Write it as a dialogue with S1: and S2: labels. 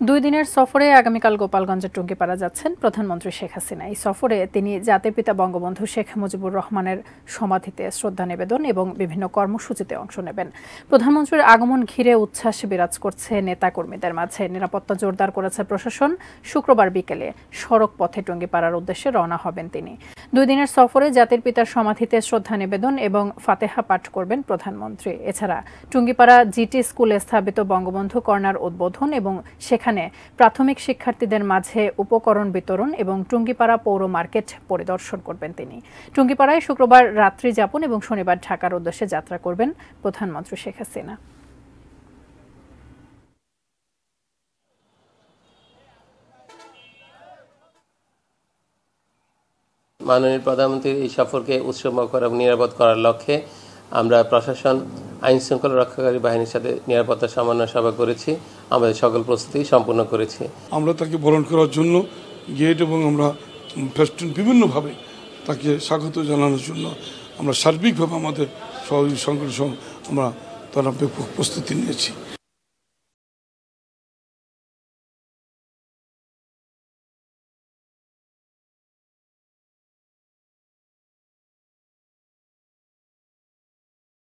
S1: 2 দিনের সফরে আগামীকাল গোপালগঞ্জের টুঙ্গিপাড়া যাচ্ছেন প্রধানমন্ত্রী শেখ হাসিনা। এই সফরে তিনি জাতির পিতা বঙ্গবন্ধু শেখ মুজিবুর রহমানের সমাধিতে শ্রদ্ধা নিবেদন এবং বিভিন্ন কর্মসূচিতে অংশ নেবেন। প্রধানমন্ত্রীর আগমন ঘিরে উচ্ছ্বাস বিরাজ করছে নেতাকর্মীদের মাঝে। নিরাপত্তা জোরদার করেছে প্রশাসন। শুক্রবার বিকেলে সড়ক পথে টুঙ্গিপাড়ার উদ্দেশ্যে রওনা হবেন তিনি। 2 দিনের সফরে জাতির পিতার সমাধিতে শ্রদ্ধা নিবেদন এবং ফাতেহা পাঠ করবেন প্রধানমন্ত্রী। এছাড়া টুঙ্গিপাড়া জিটি স্কুলে স্থাপিত বঙ্গবন্ধু কর্নার উদ্বোধন এবং সেখানে প্রাথমিক শিক্ষার্থীদের মাঝে উপকরণ বিতরণ এবং টুঙ্গিপাড়া পৌর মার্কেট পরিদর্শন করবেন তিনি। টুঙ্গিপাড়ায় শুক্রবার রাত্রি যাপন এবং শনিবার ঢাকার উদ্দেশ্যে যাত্রা করবেন প্রধানমন্ত্রী শেখ হাসিনা।
S2: মাননীয় প্রধানমন্ত্রীর এই সফরকে উৎসবমুখর এবং নিরাপদ করার লক্ষ্যে আমরা প্রশাসন, আইন শৃঙ্খলা রক্ষাকারী বাহিনীর সাথে নিরাপত্তা সমন্বয় সভা করেছি। আমাদের সকল প্রস্তুতি সম্পূর্ণ করেছি।
S3: আমরা তাকে বরণ করার জন্য গেট এবং আমরা ফেস্টুন বিভিন্নভাবে তাকে স্বাগত জানানোর জন্য আমরা সার্বিকভাবে আমাদের সহযোগী সংগঠন আমরা তারা প্রস্তুতি নিয়েছি।